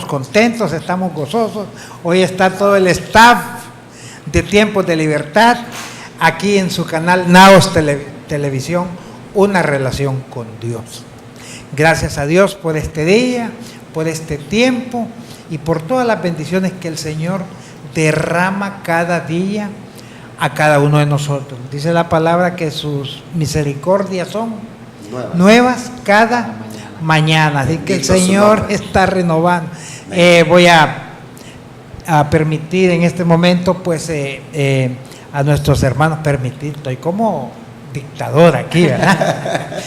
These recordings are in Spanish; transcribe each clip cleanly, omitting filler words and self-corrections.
contentos, estamos gozosos. Hoy está todo el staff de Tiempos de Libertad aquí en su canal Naos Televisión, una relación con Dios. Gracias a Dios por este día, por este tiempo y por todas las bendiciones que el Señor derrama cada día a cada uno de nosotros. Dice la palabra que sus misericordias son nuevas cada mañana. Así que el Señor está renovando. Voy a permitir en este momento pues a nuestros hermanos, estoy como dictador aquí, ¿verdad?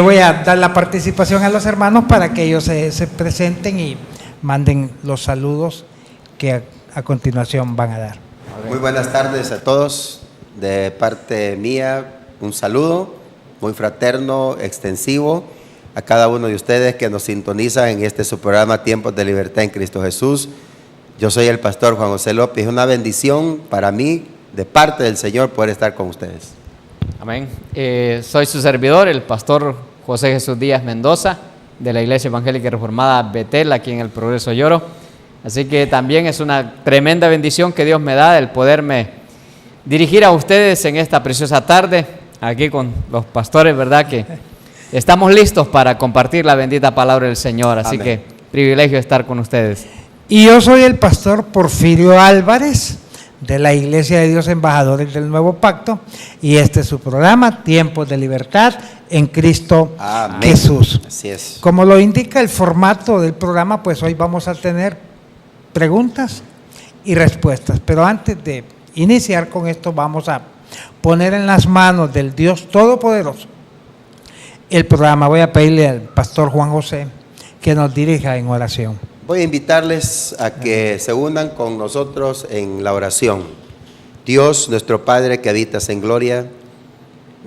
Voy a dar la participación a los hermanos para que ellos se presenten y manden los saludos que a continuación van a dar. Muy buenas tardes a todos. De parte mía, un saludo muy fraterno, extensivo a cada uno de ustedes que nos sintonizan en este su programa Tiempos de Libertad en Cristo Jesús. Yo soy el pastor Juan José López. Es una bendición para mí, de parte del Señor, poder estar con ustedes. Amén. Soy su servidor, el pastor José Jesús Díaz Mendoza, de la Iglesia Evangélica Reformada Betel, aquí en el Progreso Lloro. Así que también es una tremenda bendición que Dios me da el poderme dirigir a ustedes en esta preciosa tarde, aquí con los pastores, ¿verdad? Que estamos listos para compartir la bendita palabra del Señor. Así Amén. Que privilegio estar con ustedes. Y yo soy el pastor Porfirio Álvarez, de la Iglesia de Dios Embajadores del Nuevo Pacto, y este es su programa, Tiempos de Libertad en Cristo Amén. Jesús. Así es. Como lo indica el formato del programa, pues hoy vamos a tener preguntas y respuestas, pero antes de iniciar con esto vamos a poner en las manos del Dios Todopoderoso el programa. Voy a pedirle al pastor Juan José que nos dirija en oración. Voy a invitarles a que se unan con nosotros en la oración. Dios, nuestro Padre que habitas en gloria,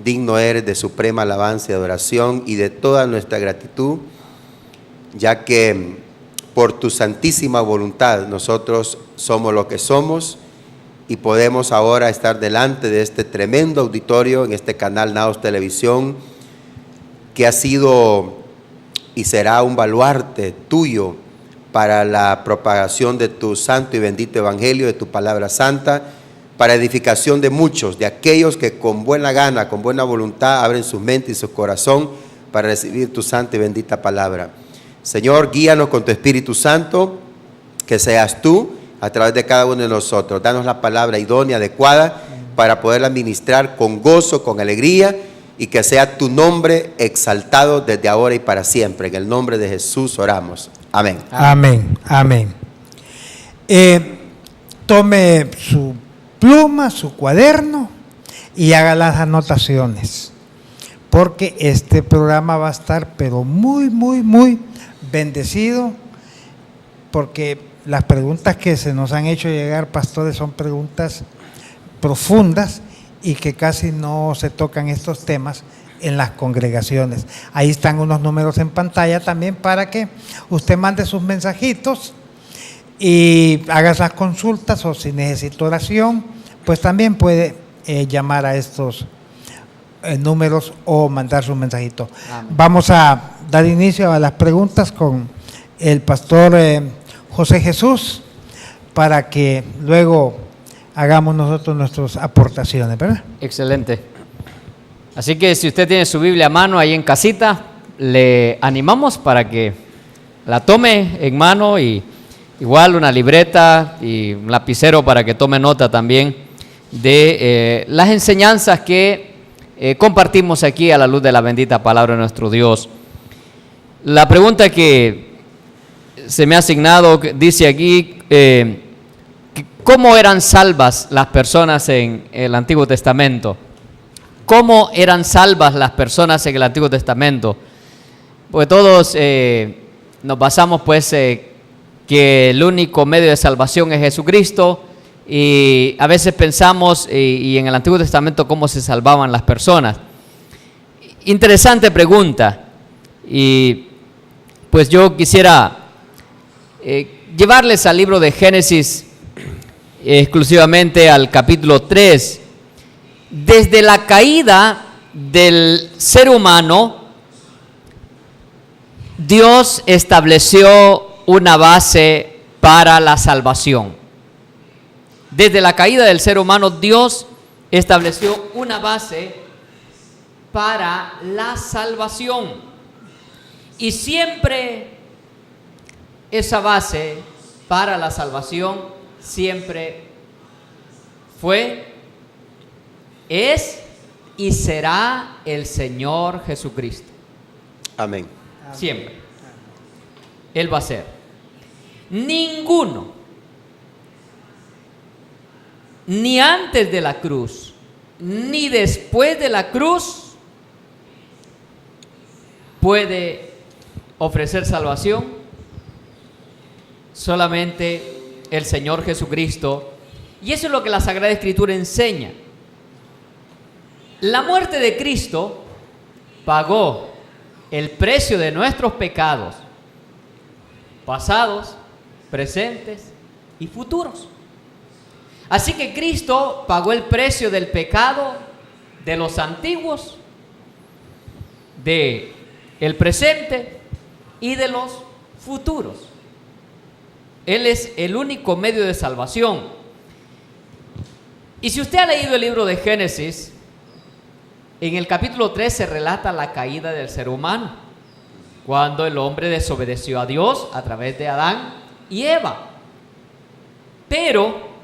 digno eres de suprema alabanza y adoración y de toda nuestra gratitud, ya que por tu santísima voluntad nosotros somos lo que somos y podemos ahora estar delante de este tremendo auditorio en este canal Naos Televisión, que ha sido y será un baluarte tuyo para la propagación de tu santo y bendito evangelio, de tu palabra santa, para edificación de muchos, de aquellos que con buena gana, con buena voluntad abren su mente y su corazón para recibir tu santa y bendita palabra. Señor, guíanos con tu Espíritu Santo, que seas tú a través de cada uno de nosotros. Danos la palabra idónea, adecuada, para poderla ministrar con gozo, con alegría, y que sea tu nombre exaltado desde ahora y para siempre. En el nombre de Jesús oramos. Amén. Amén. Amén. Tome su pluma, su cuaderno y haga las anotaciones, porque este programa va a estar pero muy bendecido, porque las preguntas que se nos han hecho llegar, pastores, son preguntas profundas y que casi no se tocan estos temas en las congregaciones. Ahí están unos números en pantalla también para que usted mande sus mensajitos y haga esas consultas, o si necesita oración, pues también puede llamar a estos números o mandar su mensajito. Amén. Vamos a dar inicio a las preguntas con el pastor José Jesús, para que luego hagamos nosotros nuestras aportaciones, ¿verdad? Excelente. Así que si usted tiene su Biblia a mano ahí en casita, le animamos para que la tome en mano, y igual una libreta y un lapicero para que tome nota también de las enseñanzas que compartimos aquí a la luz de la bendita palabra de nuestro Dios. La pregunta que se me ha asignado dice aquí, ¿cómo eran salvas las personas en el Antiguo Testamento? ¿Cómo eran salvas las personas en el Antiguo Testamento? Pues todos nos basamos pues que el único medio de salvación es Jesucristo, y a veces pensamos y en el Antiguo Testamento cómo se salvaban las personas. Interesante pregunta, y pues yo quisiera llevarles al libro de Génesis, exclusivamente al capítulo 3. Desde la caída del ser humano, Dios estableció una base para la salvación. Desde la caída del ser humano, Dios estableció una base para la salvación. Y siempre esa base para la salvación siempre fue, es y será el Señor Jesucristo. Amén. Siempre. Él va a ser. Ninguno, ni antes de la cruz, ni después de la cruz, puede ofrecer salvación. Solamente el Señor Jesucristo. Y eso es lo que la Sagrada Escritura enseña. La muerte de Cristo pagó el precio de nuestros pecados, pasados, presentes y futuros. Así que Cristo pagó el precio del pecado de los antiguos, de el presente y de los futuros. Él es el único medio de salvación. Y si usted ha leído el libro de Génesis, en el capítulo 3 se relata la caída del ser humano, cuando el hombre desobedeció a Dios a través de Adán y Eva. Pero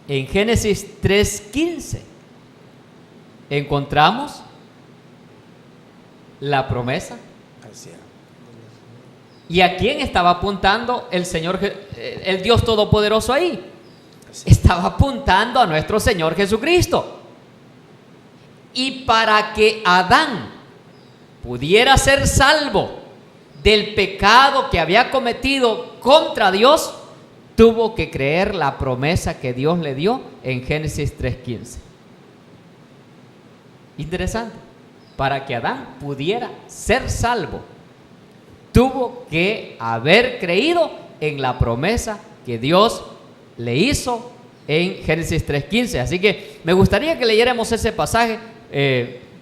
en Génesis 3:15 encontramos la promesa. ¿Y a quién estaba apuntando el Señor, el Dios Todopoderoso ahí? Estaba apuntando a nuestro Señor Jesucristo. Y para que Adán pudiera ser salvo del pecado que había cometido contra Dios, tuvo que creer la promesa que Dios le dio en Génesis 3:15. Interesante. Para que Adán pudiera ser salvo, tuvo que haber creído en la promesa que Dios le hizo en Génesis 3:15. Así que me gustaría que leyéramos ese pasaje.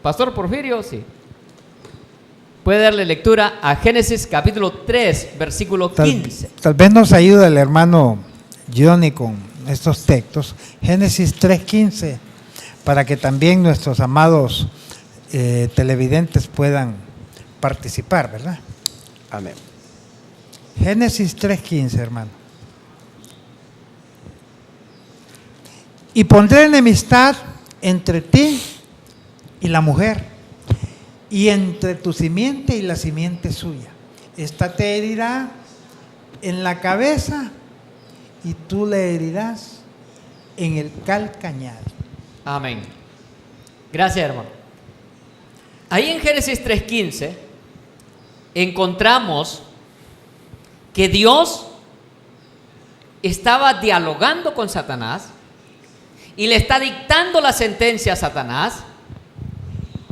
Pastor Porfirio, sí. Puede darle lectura a Génesis capítulo 3, versículo 15. Tal vez nos ayuda el hermano Johnny con estos textos. Génesis 3:15, para que también nuestros amados televidentes puedan participar, ¿verdad? Amén. Génesis 3:15, hermano. Y pondré enemistad entre ti y la mujer, y entre tu simiente y la simiente suya. Esta te herirá en la cabeza y tú le herirás en el calcañar. Amén. Gracias, hermano. Ahí en Génesis 3:15 encontramos que Dios estaba dialogando con Satanás y le está dictando la sentencia a Satanás,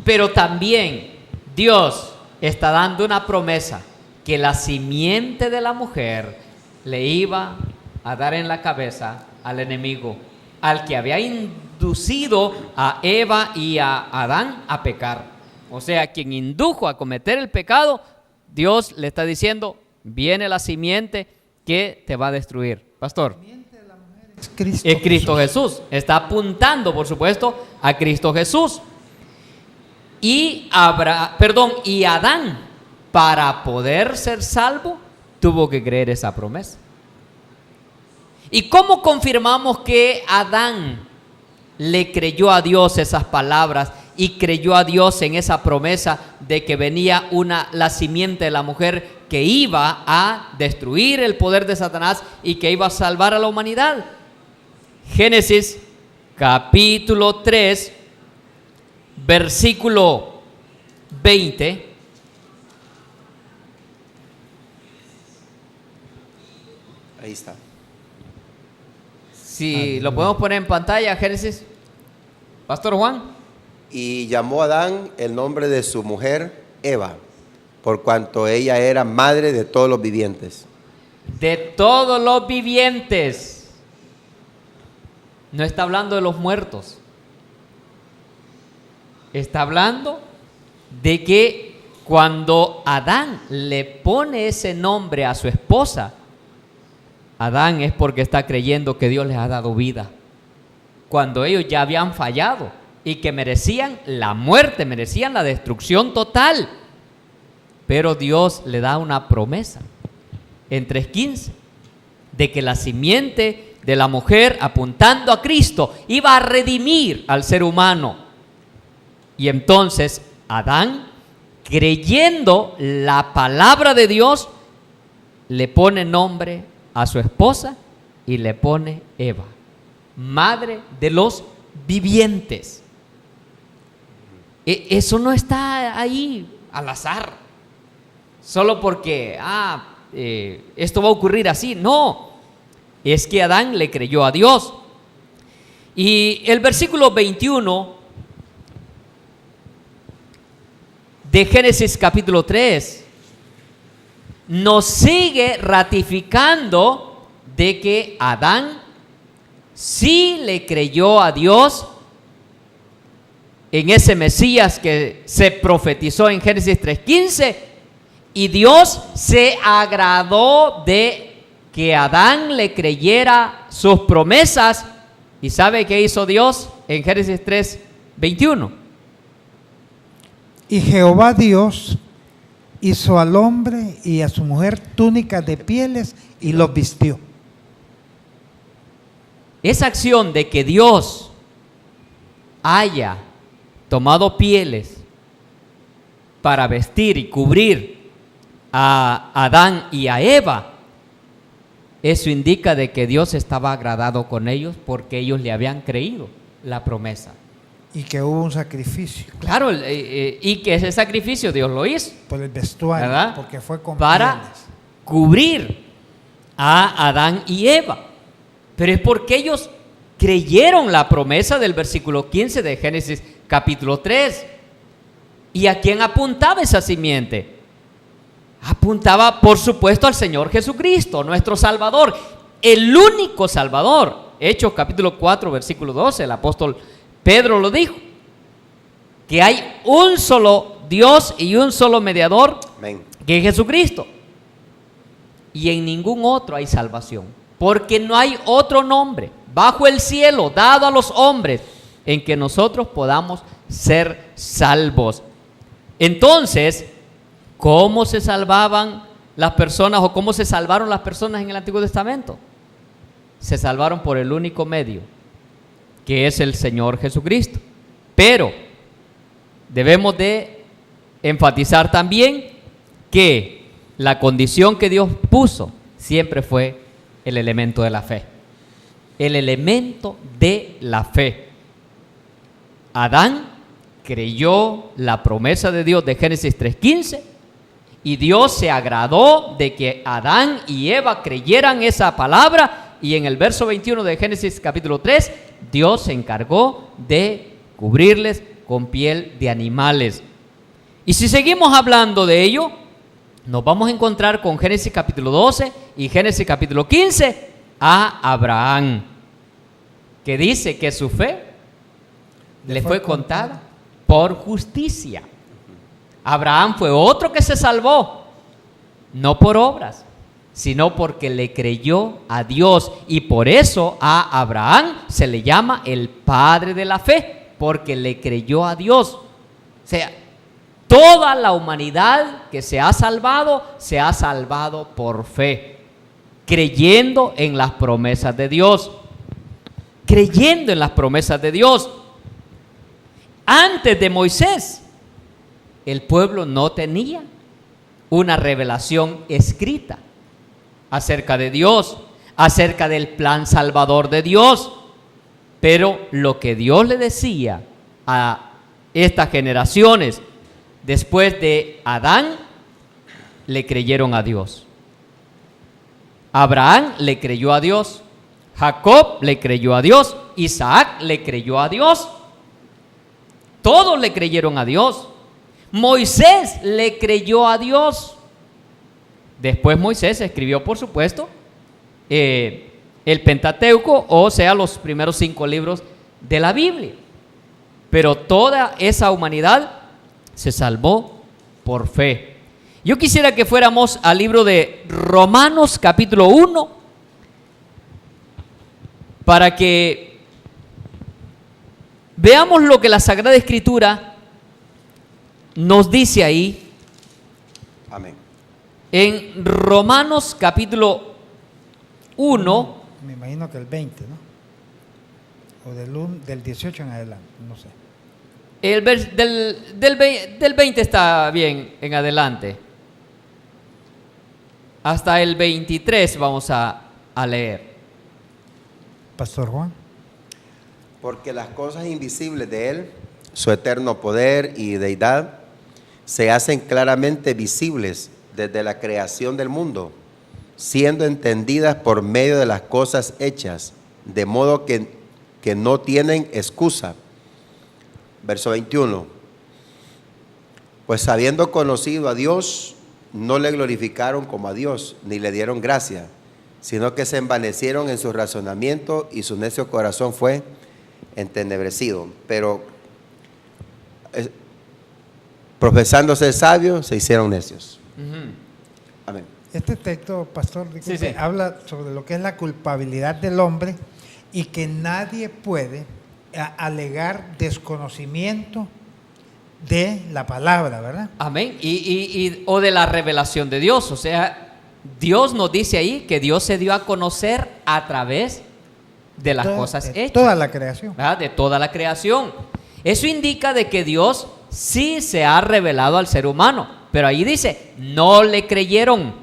pero también Dios está dando una promesa que la simiente de la mujer le iba a dar en la cabeza al enemigo, al que había inducido a Eva y a Adán a pecar. O sea, quien indujo a cometer el pecado, Dios le está diciendo, viene la simiente que te va a destruir. Pastor, es Cristo Jesús. Está apuntando, por supuesto, a Cristo Jesús. Y Adán, para poder ser salvo, tuvo que creer esa promesa. ¿Y cómo confirmamos que Adán le creyó a Dios esas palabras y creyó a Dios en esa promesa de que venía la simiente de la mujer que iba a destruir el poder de Satanás y que iba a salvar a la humanidad? Génesis capítulo 3, versículo 20. Ahí está. Si lo podemos poner en pantalla, Génesis. Pastor Juan. Y llamó a Adán el nombre de su mujer Eva, por cuanto ella era madre de todos los vivientes. De todos los vivientes. No está hablando de los muertos. Está hablando de que cuando Adán le pone ese nombre a su esposa, Adán es porque está creyendo que Dios les ha dado vida, cuando ellos ya habían fallado y que merecían la muerte, merecían la destrucción total. Pero Dios le da una promesa en 3:15 de que la simiente de la mujer, apuntando a Cristo, iba a redimir al ser humano. Y entonces Adán, creyendo la palabra de Dios, le pone nombre a su esposa y le pone Eva, madre de los vivientes. Eso no está ahí al azar, solo porque esto va a ocurrir así. No, es que Adán le creyó a Dios. Y el versículo 21 de Génesis capítulo 3 nos sigue ratificando de que Adán sí le creyó a Dios en ese Mesías que se profetizó en Génesis 3:15, y Dios se agradó de que Adán le creyera sus promesas. ¿Y sabe qué hizo Dios en Génesis 3:21? Y Jehová Dios hizo al hombre y a su mujer túnicas de pieles y los vistió. Esa acción de que Dios haya tomado pieles para vestir y cubrir a Adán y a Eva, eso indica de que Dios estaba agradado con ellos porque ellos le habían creído la promesa. Y que hubo un sacrificio. Claro, y que ese sacrificio Dios lo hizo Por el vestuario, ¿verdad? porque fue con Para pieles. cubrir a Adán y Eva. Pero es porque ellos creyeron la promesa del versículo 15 de Génesis capítulo 3. ¿Y a quién apuntaba esa simiente? Apuntaba, por supuesto, al Señor Jesucristo, nuestro Salvador, el único Salvador. Hechos capítulo 4, versículo 12, el apóstol Pedro lo dijo, que hay un solo Dios y un solo mediador, Amén. que es Jesucristo. Y en ningún otro hay salvación, porque no hay otro nombre bajo el cielo dado a los hombres en que nosotros podamos ser salvos. Entonces, ¿cómo se salvaban las personas o cómo se salvaron las personas en el Antiguo Testamento? Se salvaron por el único medio, que es el Señor Jesucristo. Pero debemos de enfatizar también que la condición que Dios puso siempre fue el elemento de la fe. El elemento de la fe. Adán creyó la promesa de Dios de Génesis 3:15 y Dios se agradó de que Adán y Eva creyeran esa palabra, y en el verso 21 de Génesis capítulo 3 Dios se encargó de cubrirles con piel de animales. Y si seguimos hablando de ello, nos vamos a encontrar con Génesis capítulo 12 y Génesis capítulo 15 a Abraham, que dice que su fe le fue contada por justicia. Abraham fue otro que se salvó, no por obras, sino porque le creyó a Dios, y por eso a Abraham se le llama el padre de la fe, porque le creyó a Dios. O sea, toda la humanidad que se ha salvado por fe, creyendo en las promesas de Dios, creyendo en las promesas de Dios. Antes de Moisés, el pueblo no tenía una revelación escrita acerca de Dios, acerca del plan salvador de Dios. Pero lo que Dios le decía a estas generaciones después de Adán, le creyeron a Dios. Abraham le creyó a Dios, Jacob le creyó a Dios, Isaac le creyó a Dios. Todos le creyeron a Dios. Moisés le creyó a Dios. Después Moisés escribió, por supuesto, el Pentateuco, o sea, los primeros 5 libros de la Biblia. Pero toda esa humanidad se salvó por fe. Yo quisiera que fuéramos al libro de Romanos capítulo 1, para que veamos lo que la Sagrada Escritura nos dice ahí Amén. en Romanos capítulo 1. Me imagino que el 20, ¿no? O del 18 en adelante, no sé. Del 20 está bien en adelante. Hasta el 23 vamos a leer. Pastor Juan. Porque las cosas invisibles de Él, su eterno poder y deidad, se hacen claramente visibles desde la creación del mundo, siendo entendidas por medio de las cosas hechas, de modo que no tienen excusa. Verso 21. Pues habiendo conocido a Dios, no le glorificaron como a Dios, ni le dieron gracia, sino que se envanecieron en su razonamiento y su necio corazón fue entenebrecido. Pero profesándose sabios, se hicieron necios. Amén. Este texto, pastor, disculpe, Sí. habla sobre lo que es la culpabilidad del hombre y que nadie puede alegar desconocimiento de la palabra, ¿verdad? Amén. O de la revelación de Dios. O sea, Dios nos dice ahí que Dios se dio a conocer a través de las cosas hechas. Toda la creación. ¿Verdad? De toda la creación. Eso indica de que Dios sí se ha revelado al ser humano. Pero ahí dice, no le creyeron.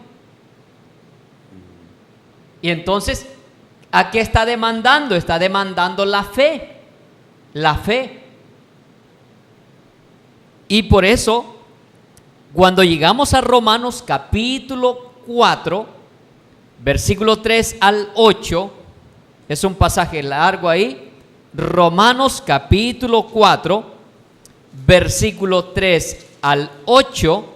Y entonces, ¿a qué está demandando? Está demandando la fe. La fe. Y por eso, cuando llegamos a Romanos capítulo 4, versículo 3 al 8, es un pasaje largo ahí. Romanos capítulo 4, versículo 3 al 8,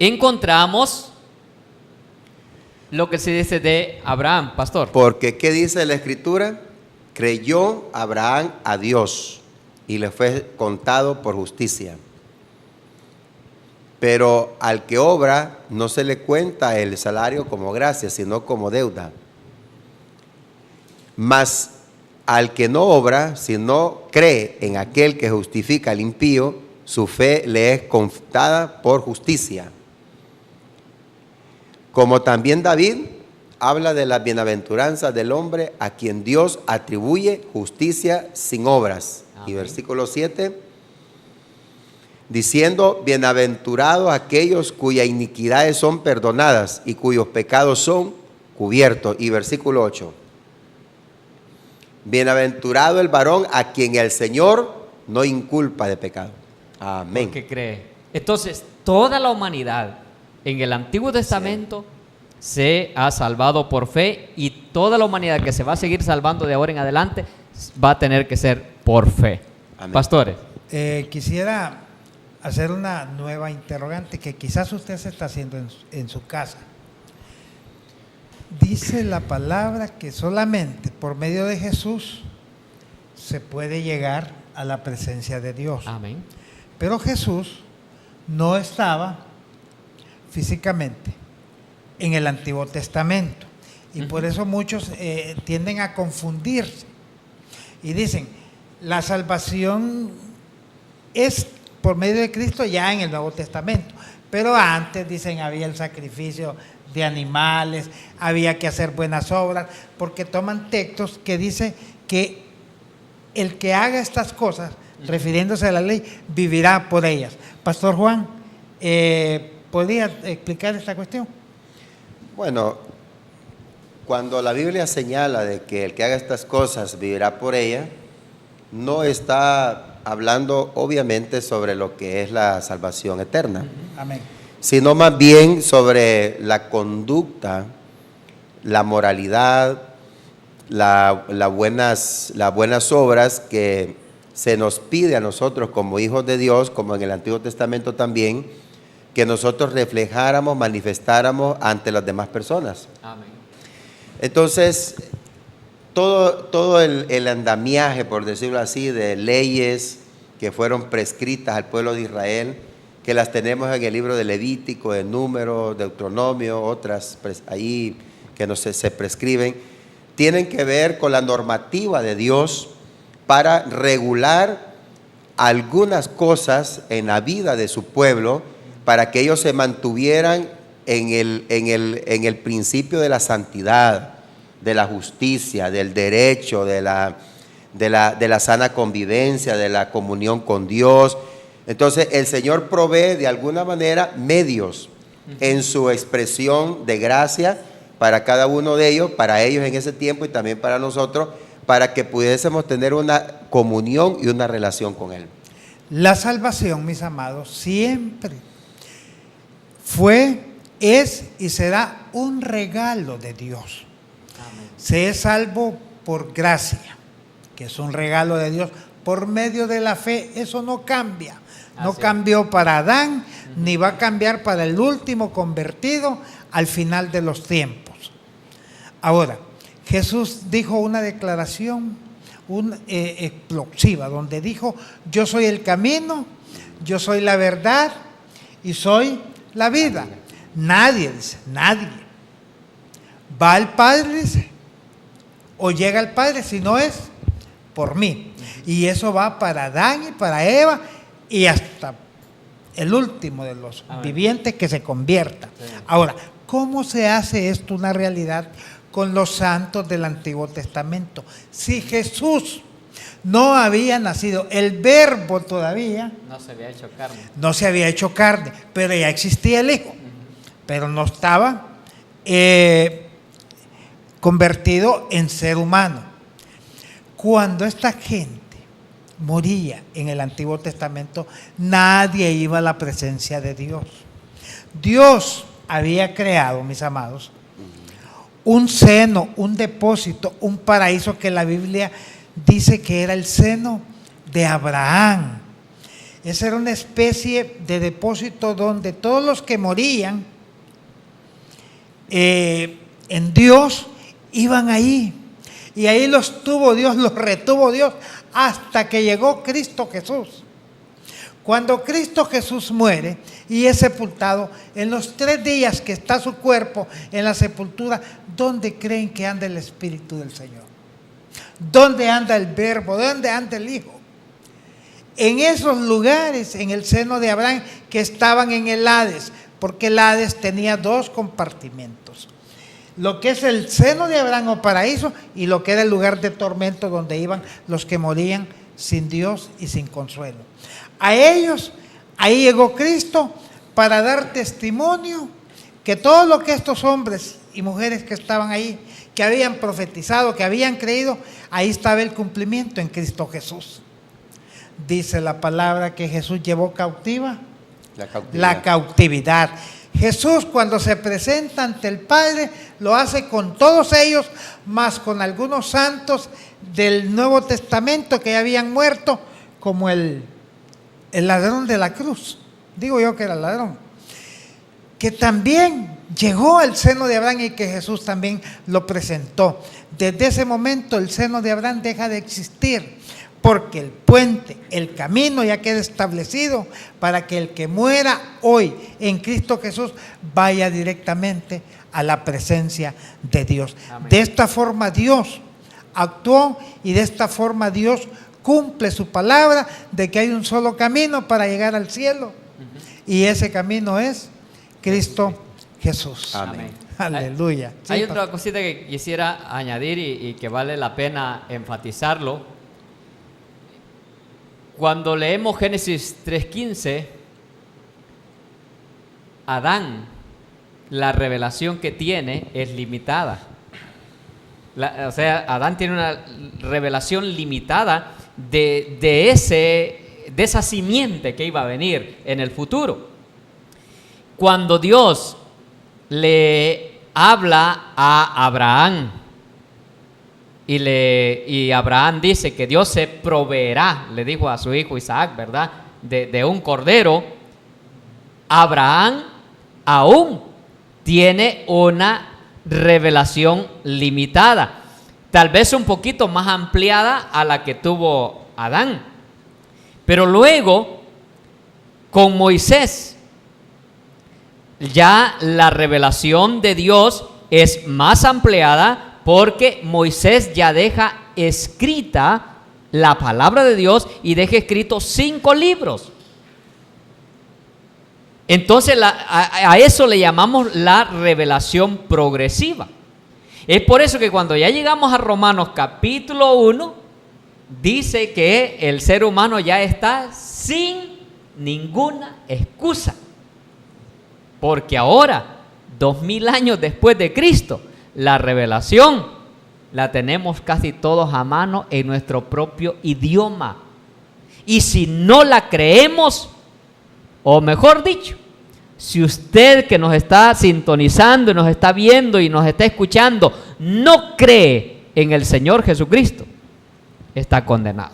encontramos lo que se dice de Abraham, pastor. Porque, ¿qué dice la Escritura? Creyó Abraham a Dios y le fue contado por justicia. Pero al que obra no se le cuenta el salario como gracia, sino como deuda. Mas al que no obra, sino cree en aquel que justifica al impío, su fe le es contada por justicia. Como también David habla de las bienaventuranzas del hombre a quien Dios atribuye justicia sin obras. Amén. Y versículo 7, diciendo, bienaventurados aquellos cuyas iniquidades son perdonadas y cuyos pecados son cubiertos. Y versículo 8, bienaventurado el varón a quien el Señor no inculpa de pecado. Amén. Porque cree. Entonces, toda la humanidad en el Antiguo Testamento se ha salvado por fe, y toda la humanidad que se va a seguir salvando de ahora en adelante va a tener que ser por fe. Amén. Pastores. Quisiera hacer una nueva interrogante que quizás usted se está haciendo en su casa. Dice la palabra que solamente por medio de Jesús se puede llegar a la presencia de Dios. Amén. Pero Jesús no estaba físicamente en el Antiguo Testamento. Y por eso muchos tienden a confundirse. Y dicen, la salvación es por medio de Cristo ya en el Nuevo Testamento. Pero antes, dicen, había el sacrificio de animales, había que hacer buenas obras, porque toman textos que dice que el que haga estas cosas, refiriéndose a la ley, vivirá por ellas. Pastor Juan, ¿podría explicar esta cuestión? Bueno, cuando la Biblia señala de que el que haga estas cosas vivirá por ella, no está hablando obviamente sobre lo que es la salvación eterna, Amén. sino más bien sobre la conducta, la moralidad, las buenas obras que se nos pide a nosotros como hijos de Dios, como en el Antiguo Testamento también, que nosotros reflejáramos, manifestáramos ante las demás personas. Amén. Entonces, todo el andamiaje, por decirlo así, de leyes que fueron prescritas al pueblo de Israel, que las tenemos en el libro de Levítico, de Números, Deuteronomio, otras ahí que se prescriben, tienen que ver con la normativa de Dios para regular algunas cosas en la vida de su pueblo, para que ellos se mantuvieran en el principio de la santidad, de la justicia, del derecho, de la sana convivencia, de la comunión con Dios. Entonces el Señor provee de alguna manera medios en su expresión de gracia para cada uno de ellos, para ellos en ese tiempo y también para nosotros, para que pudiésemos tener una comunión y una relación con Él. La salvación, mis amados, siempre fue, es y será un regalo de Dios. Amén. Se es salvo por gracia, que es un regalo de Dios por medio de la fe. Eso no cambia. No Así cambió para Adán, ni va a cambiar para el último convertido al final de los tiempos. Ahora, Jesús dijo una declaración explosiva, donde dijo: yo soy el camino, yo soy la verdad y soy la vida. Nadie, dice, nadie va al Padre, dice, o llega al Padre si no es por mí. Y eso va para Adán y para Eva y hasta el último de los vivientes que se convierta. Ahora, ¿cómo se hace esto una realidad con los santos del Antiguo Testamento? Si Jesús no había nacido, el Verbo todavía No se había hecho carne. no se había hecho carne, pero ya existía el Hijo, pero no estaba convertido en ser humano. Cuando esta gente moría en el Antiguo Testamento, nadie iba a la presencia de Dios. Dios había creado, mis amados, un seno, un depósito, un paraíso que la Biblia dice que era el seno de Abraham. Esa era una especie de depósito donde todos los que morían en Dios iban ahí. Y ahí los tuvo Dios, los retuvo Dios hasta que llegó Cristo Jesús. Cuando Cristo Jesús muere y es sepultado, en los 3 días que está su cuerpo en la sepultura, ¿dónde creen que anda el Espíritu del Señor? ¿Dónde anda el Verbo? ¿Dónde anda el Hijo? En esos lugares, en el seno de Abraham, que estaban en el Hades, porque el Hades tenía 2 compartimentos. Lo que es el seno de Abraham o paraíso, y lo que era el lugar de tormento donde iban los que morían sin Dios y sin consuelo. A ellos, ahí llegó Cristo para dar testimonio que todo lo que estos hombres y mujeres que estaban ahí, que habían profetizado, que habían creído, ahí estaba el cumplimiento en Cristo Jesús. Dice la palabra que Jesús llevó cautiva la cautividad. Jesús, cuando se presenta ante el Padre, lo hace con todos ellos, más con algunos santos del Nuevo Testamento que ya habían muerto, como el ladrón de la cruz. Digo yo que era ladrón, que también llegó al seno de Abraham y que Jesús también lo presentó. Desde ese momento el seno de Abraham deja de existir, porque el puente, el camino ya queda establecido para que el que muera hoy en Cristo Jesús vaya directamente a la presencia de Dios. Amén. De esta forma Dios actuó y de esta forma Dios cumple su palabra de que hay un solo camino para llegar al cielo. Y ese camino es Cristo Jesús. Amén. Aleluya. Hay Sí, otra cosita que quisiera añadir y que vale la pena enfatizarlo. Cuando leemos Génesis 3:15, Adán, la revelación que tiene es limitada. O sea, Adán tiene una revelación limitada de esa simiente que iba a venir en el futuro. Cuando Dios le habla a Abraham y Abraham dice que Dios se proveerá, le dijo a su hijo Isaac, ¿verdad?, de un cordero. Abraham aún tiene una revelación limitada, tal vez un poquito más ampliada a la que tuvo Adán. Pero luego, con Moisés, ya la revelación de Dios es más ampliada porque Moisés ya deja escrita la palabra de Dios y deja escritos 5 libros. Entonces a eso le llamamos la revelación progresiva. Es por eso que cuando ya llegamos a Romanos capítulo 1, dice que el ser humano ya está sin ninguna excusa. Porque ahora, 2000 años después de Cristo, la revelación la tenemos casi todos a mano en nuestro propio idioma. Y si no la creemos, o mejor dicho, si usted que nos está sintonizando y nos está viendo y nos está escuchando no cree en el Señor Jesucristo, está condenado.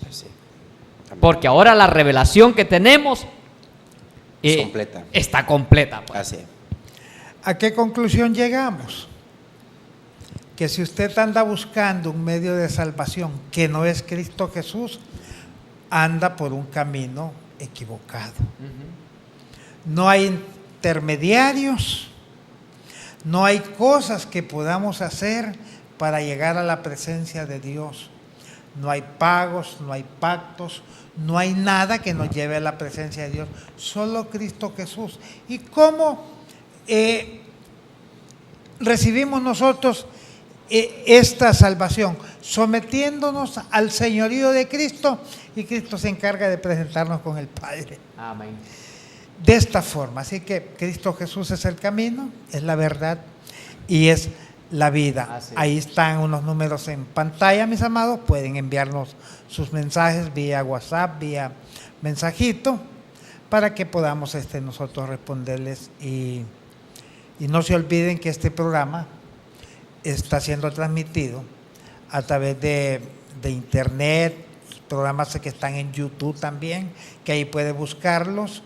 Sí. Porque ahora la revelación que tenemos completa. Está completa. Pues. Así. ¿A qué conclusión llegamos? Que si usted anda buscando un medio de salvación que no es Cristo Jesús, anda por un camino equivocado. No hay intermediarios, no hay cosas que podamos hacer para llegar a la presencia de Dios. No hay pagos, no hay pactos, no hay nada que nos lleve a la presencia de Dios, solo Cristo Jesús. ¿Y cómo recibimos nosotros esta salvación? Sometiéndonos al señorío de Cristo, y Cristo se encarga de presentarnos con el Padre. Amén. De esta forma, así que Cristo Jesús es el camino, es la verdad y es la vida. Ahí están unos números en pantalla, mis amados, pueden enviarnos sus mensajes vía WhatsApp, vía mensajito, para que podamos nosotros responderles. Y no se olviden que este programa está siendo transmitido a través de internet, programas que están en YouTube también, que ahí puede buscarlos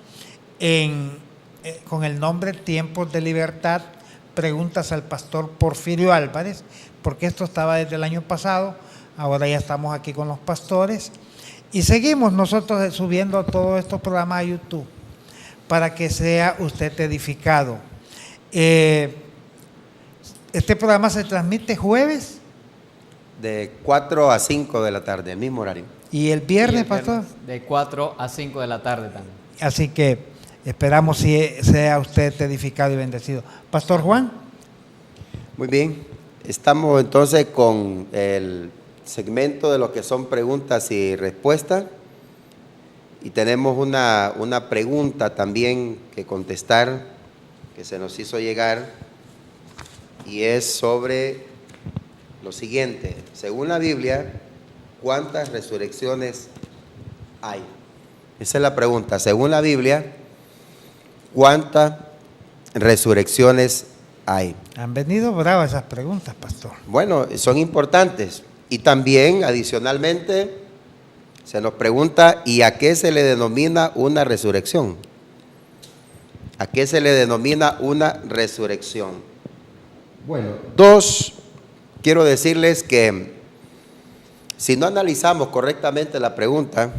con el nombre Tiempos de Libertad, preguntas al pastor Porfirio Álvarez, porque esto estaba desde el año pasado, ahora ya estamos aquí con los pastores y seguimos nosotros subiendo todos estos programas a YouTube para que sea usted edificado. Este programa se transmite jueves De 4 a 5 de la tarde, el mismo horario. y el viernes, pastor. De 4 a 5 de la tarde también. Así que esperamos si sea usted edificado y bendecido. Pastor Juan. Muy bien, estamos entonces con el segmento de lo que son preguntas y respuestas. Y tenemos una pregunta también que contestar, que se nos hizo llegar, y es sobre lo siguiente. Según la Biblia, ¿cuántas resurrecciones hay? Esa es la pregunta. Según la Biblia, ¿cuántas resurrecciones hay? Han venido bravas esas preguntas, pastor. Bueno, son importantes. Y también, adicionalmente, se nos pregunta, ¿y a qué se le denomina una resurrección? ¿A qué se le denomina una resurrección? Bueno, quiero decirles que si no analizamos correctamente la pregunta,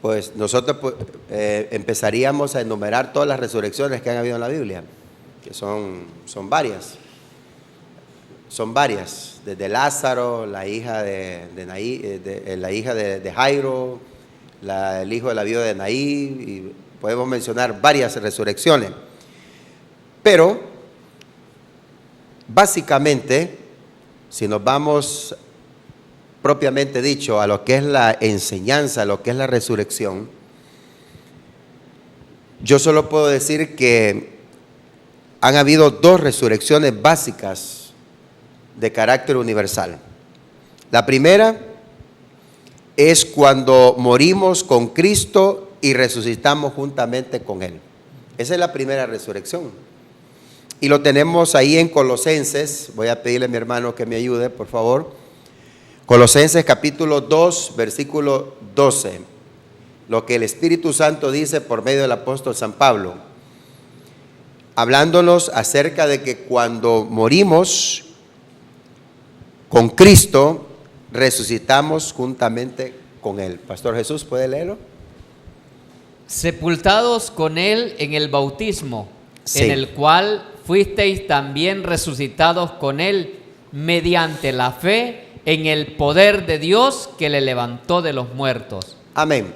pues nosotros empezaríamos a enumerar todas las resurrecciones que han habido en la Biblia, que son varias. Son varias, desde Lázaro, la hija de Jairo, el hijo de la viuda de Naí, y podemos mencionar varias resurrecciones. Pero, básicamente, si nos vamos propiamente dicho a lo que es la enseñanza, a lo que es la resurrección, yo solo puedo decir que han habido 2 resurrecciones básicas de carácter universal. La primera es cuando morimos con Cristo y resucitamos juntamente con Él. Esa es la primera resurrección. Y lo tenemos ahí en Colosenses. Voy a pedirle a mi hermano que me ayude, por favor. Colosenses capítulo 2, versículo 12. Lo que el Espíritu Santo dice por medio del apóstol San Pablo, hablándonos acerca de que cuando morimos con Cristo, resucitamos juntamente con Él. Pastor Jesús, ¿puede leerlo? Sepultados con Él en el bautismo, Sí. en el cual fuisteis también resucitados con Él mediante la fe en el poder de Dios que le levantó de los muertos. Amén.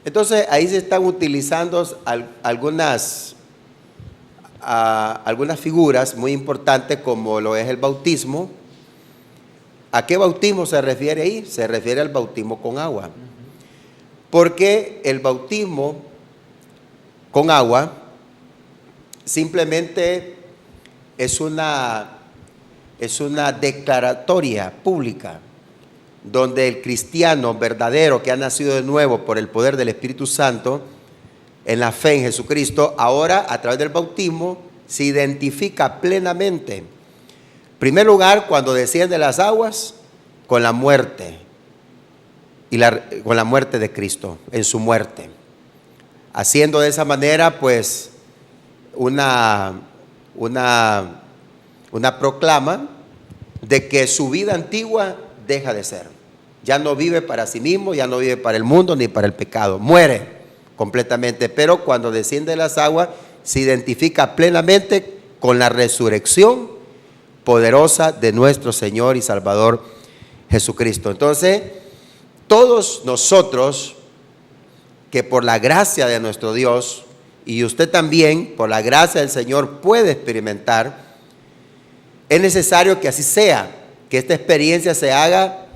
Entonces ahí se están utilizando algunas figuras muy importantes, como lo es el bautismo. ¿A qué bautismo se refiere ahí? Se refiere al bautismo con agua. Porque el bautismo con agua simplemente es una declaratoria pública donde el cristiano verdadero que ha nacido de nuevo por el poder del Espíritu Santo en la fe en Jesucristo, ahora a través del bautismo se identifica plenamente. En primer lugar, cuando desciende las aguas, con la muerte con la muerte de Cristo, en su muerte, haciendo de esa manera pues una proclama de que su vida antigua deja de ser. Ya no vive para sí mismo, ya no vive para el mundo ni para el pecado, muere completamente. Pero cuando desciende las aguas se identifica plenamente con la resurrección poderosa de nuestro Señor y Salvador Jesucristo. Entonces, todos nosotros que por la gracia de nuestro Dios, y usted también por la gracia del Señor puede experimentar, es necesario que así sea, que esta experiencia se haga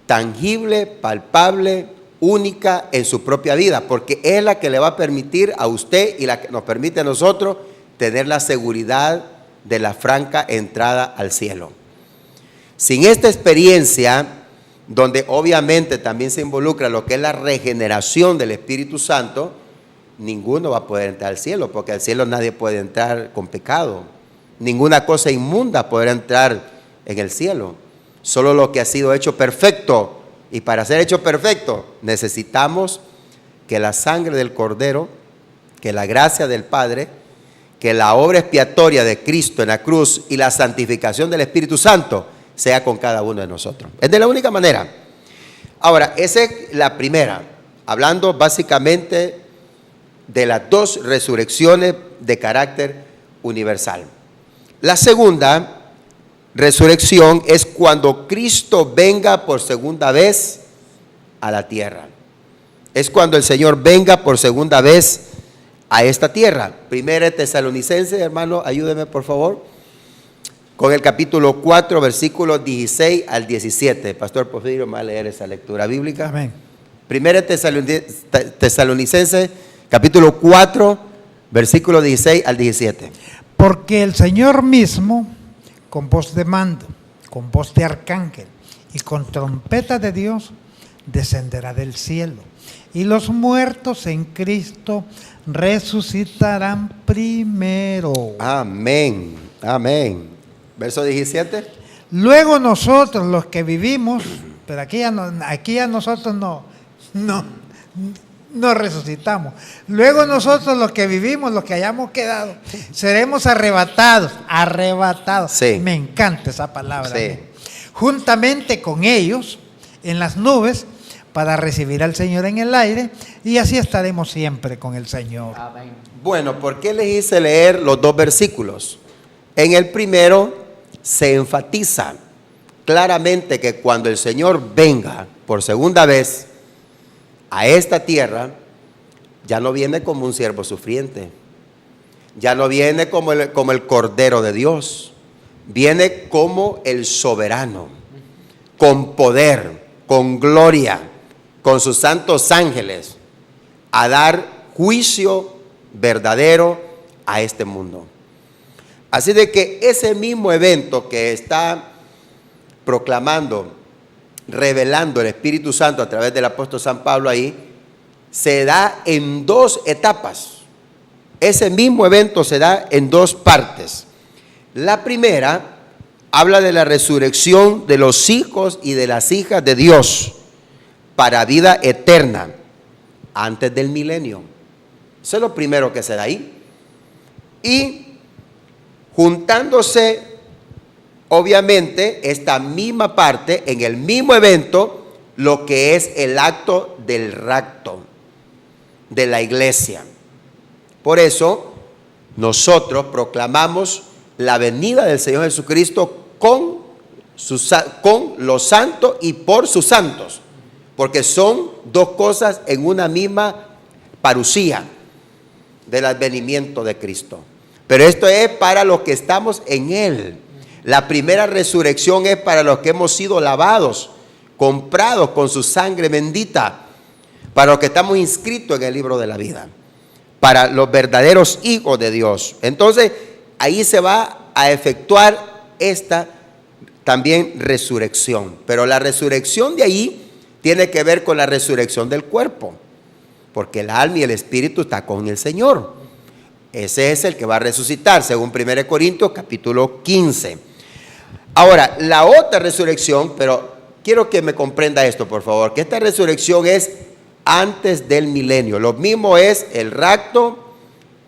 tangible, palpable, única en su propia vida, porque es la que le va a permitir a usted y la que nos permite a nosotros tener la seguridad de la franca entrada al cielo. Sin esta experiencia, donde obviamente también se involucra lo que es la regeneración del Espíritu Santo, ninguno va a poder entrar al cielo, porque al cielo nadie puede entrar con pecado. Ninguna cosa inmunda podrá entrar en el cielo. Solo lo que ha sido hecho perfecto. Y para ser hecho perfecto necesitamos que la sangre del Cordero, que la gracia del Padre, que la obra expiatoria de Cristo en la cruz y la santificación del Espíritu Santo sea con cada uno de nosotros. Es de la única manera. Ahora, esa es la primera, hablando básicamente de las dos resurrecciones de carácter universal. La segunda resurrección es cuando Cristo venga por segunda vez a la tierra. Es cuando el Señor venga por segunda vez a esta tierra. Primera Tesalonicenses, hermano, ayúdeme por favor, con el capítulo 4, versículos 16 al 17. Pastor Porfirio, me va a leer esa lectura bíblica. Amén. Primera Tesalonicenses, capítulo 4, versículos 16 al 17. Porque el Señor mismo, con voz de mando, con voz de arcángel y con trompeta de Dios, descenderá del cielo. Y los muertos en Cristo resucitarán primero. Amén, amén. Verso 17. Luego nosotros los que vivimos, pero aquí ya nosotros no resucitamos. Luego nosotros los que vivimos, los que hayamos quedado, seremos arrebatados. Sí. Me encanta esa palabra. Sí. Juntamente con ellos en las nubes para recibir al Señor en el aire, y así estaremos siempre con el Señor. Amén. Bueno, ¿por qué les hice leer los dos versículos? En el primero se enfatiza claramente que cuando el Señor venga por segunda vez a esta tierra, ya no viene como un siervo sufriente, ya no viene como el Cordero de Dios, viene como el soberano, con poder, con gloria, con sus santos ángeles, a dar juicio verdadero a este mundo. Así de que ese mismo evento que está proclamando, revelando el Espíritu Santo a través del apóstol San Pablo ahí, se da en dos etapas. Ese mismo evento se da en dos partes. La primera habla de la resurrección de los hijos y de las hijas de Dios para vida eterna antes del milenio. Eso es lo primero que se da ahí. Y juntándose, obviamente, esta misma parte, en el mismo evento, lo que es el acto del rapto de la iglesia. Por eso, nosotros proclamamos la venida del Señor Jesucristo con los santos y por sus santos, porque son dos cosas en una misma parusía del advenimiento de Cristo. Pero esto es para los que estamos en Él. La primera resurrección es para los que hemos sido lavados, comprados con su sangre bendita, para los que estamos inscritos en el libro de la vida, para los verdaderos hijos de Dios. Entonces, ahí se va a efectuar esta también resurrección. Pero la resurrección de ahí tiene que ver con la resurrección del cuerpo, porque el alma y el espíritu está con el Señor. Ese es el que va a resucitar, según 1 Corintios capítulo 15. Ahora, la otra resurrección, pero quiero que me comprenda esto, por favor, que esta resurrección es antes del milenio. Lo mismo es el rapto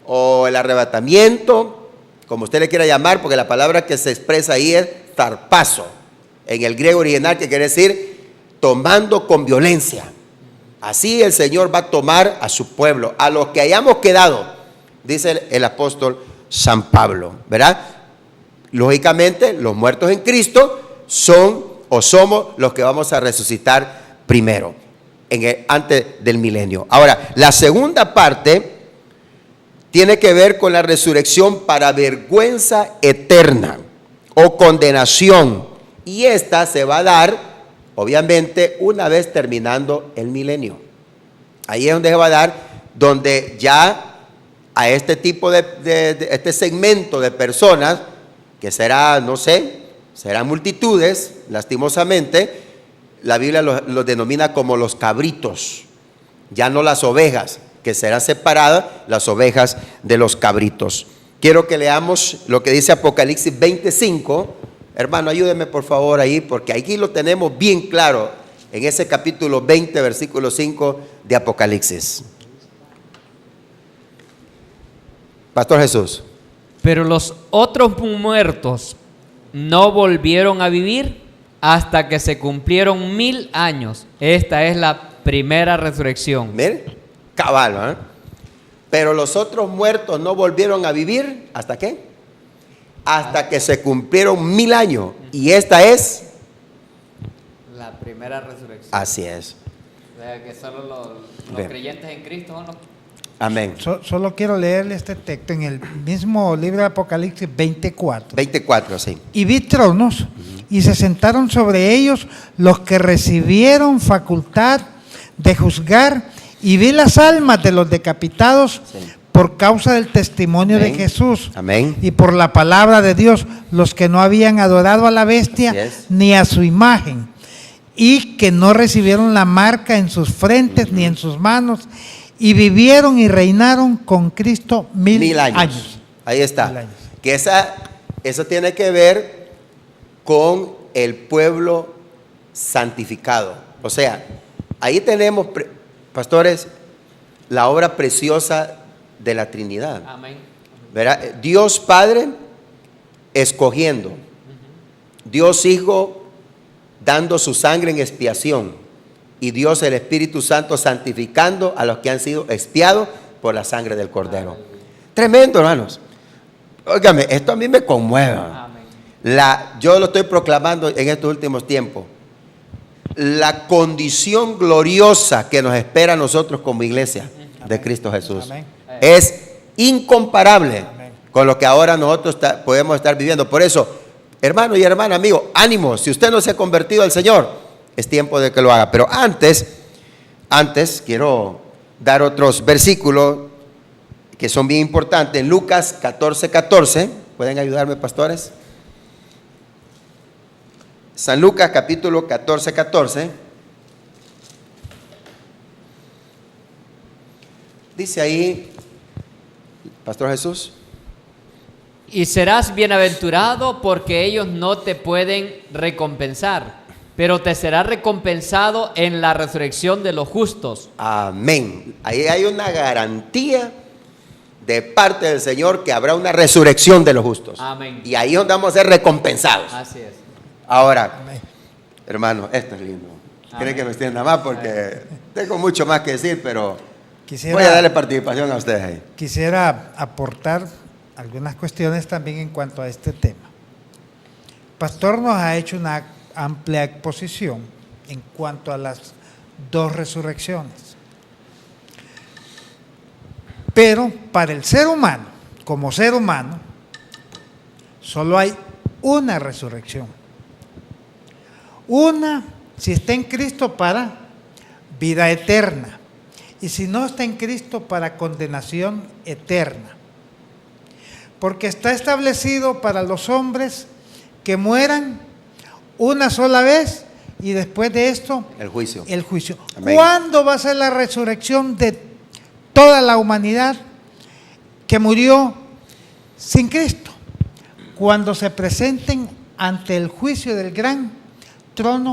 o el arrebatamiento, como usted le quiera llamar, porque la palabra que se expresa ahí es zarpazo, en el griego original, que quiere decir tomando con violencia. Así el Señor va a tomar a su pueblo, a los que hayamos quedado, dice el apóstol San Pablo, ¿verdad? Lógicamente, los muertos en Cristo son o somos los que vamos a resucitar primero, antes del milenio. Ahora, la segunda parte tiene que ver con la resurrección para vergüenza eterna o condenación, y esta se va a dar, obviamente, una vez terminando el milenio. Ahí es donde se va a dar, donde ya a este tipo de este segmento de personas, que será, no sé, serán multitudes, lastimosamente, la Biblia los denomina como los cabritos, ya no las ovejas, que serán separadas las ovejas de los cabritos. Quiero que leamos lo que dice Apocalipsis 25. Hermano, ayúdeme por favor ahí, porque aquí lo tenemos bien claro, en ese capítulo 20, versículo 5 de Apocalipsis. Pastor Jesús. Pero los otros muertos no volvieron a vivir hasta que se cumplieron 1000 años. Esta es la primera resurrección. Miren, cabal, ¿eh? Pero los otros muertos no volvieron a vivir, ¿hasta qué? Hasta que se cumplieron 1000 años. Y esta es la primera resurrección. Así es. O sea, que solo los creyentes en Cristo son los... Amén. Solo quiero leerle este texto en el mismo libro de Apocalipsis 24. 24, sí. Y vi tronos, y se sentaron sobre ellos los que recibieron facultad de juzgar, y vi las almas de los decapitados por causa del testimonio de Jesús. Amén. Y por la palabra de Dios, los que no habían adorado a la bestia ni a su imagen, y que no recibieron la marca en sus frentes ni en sus manos, y vivieron y reinaron con Cristo 1000 años. Ahí está. 1000 años. Que eso tiene que ver con el pueblo santificado. O sea, ahí tenemos, pastores, la obra preciosa de la Trinidad. Amén. ¿Verdad? Dios Padre escogiendo, Dios Hijo dando su sangre en expiación, y Dios el Espíritu Santo santificando a los que han sido expiados por la sangre del Cordero. Tremendo, hermanos. Óigame, esto a mí me conmueve. Yo lo estoy proclamando en estos últimos tiempos. La condición gloriosa que nos espera a nosotros como iglesia de Cristo Jesús es incomparable con lo que ahora nosotros podemos estar viviendo. Por eso, hermano y hermana, amigo, ánimo. Si usted no se ha convertido al Señor, es tiempo de que lo haga. Pero antes quiero dar otros versículos que son bien importantes. En Lucas 14:14, ¿pueden ayudarme, pastores? San Lucas capítulo 14:14. Dice ahí, Pastor Jesús. Y serás bienaventurado porque ellos no te pueden recompensar, pero te será recompensado en la resurrección de los justos. Amén. Ahí hay una garantía de parte del Señor que habrá una resurrección de los justos. Amén. Y ahí es donde vamos a ser recompensados. Así es. Ahora, Amén. hermano, esto es lindo. Quieren Amén. que me extienda más porque tengo mucho más que decir, pero Quisiera- voy a darle participación a ustedes ahí. Quisiera aportar algunas cuestiones también en cuanto a este tema. El pastor nos ha hecho una amplia exposición en cuanto a las dos resurrecciones. Pero para el ser humano, como ser humano, solo hay una resurrección. Una, si está en Cristo, para vida eterna. Y si no está en Cristo, para condenación eterna. Porque está establecido para los hombres que mueran una sola vez y después de esto, El juicio. el juicio. Amén. ¿Cuándo va a ser la resurrección de toda la humanidad que murió sin Cristo? Cuando se presenten ante el juicio del gran trono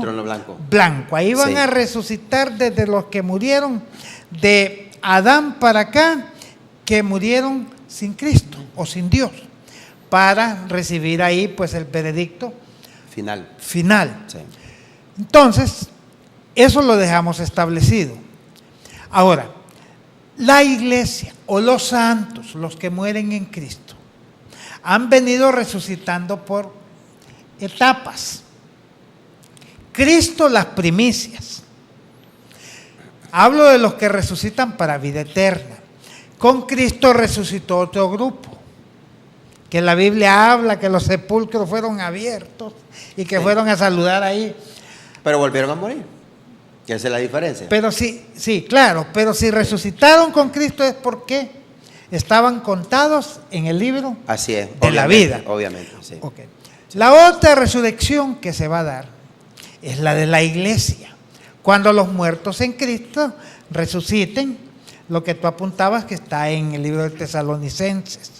blanco. Ahí van Sí. a resucitar desde los que murieron de Adán para acá, que murieron sin Cristo o sin Dios, para recibir ahí pues el veredicto Final. final. Sí. Entonces, eso lo dejamos establecido. Ahora, la iglesia o los santos, los que mueren en Cristo, han venido resucitando por etapas. Cristo, las primicias. Hablo de los que resucitan para vida eterna. Con Cristo resucitó otro grupo, que la Biblia habla que los sepulcros fueron abiertos y que fueron a saludar ahí. Pero volvieron a morir. ¿Qué es la diferencia? Pero sí, claro, pero si resucitaron con Cristo es porque estaban contados en el libro Así es. de la vida. Obviamente, sí. Okay. La otra resurrección que se va a dar es la de la iglesia. Cuando los muertos en Cristo resuciten, lo que tú apuntabas que está en el libro de Tesalonicenses.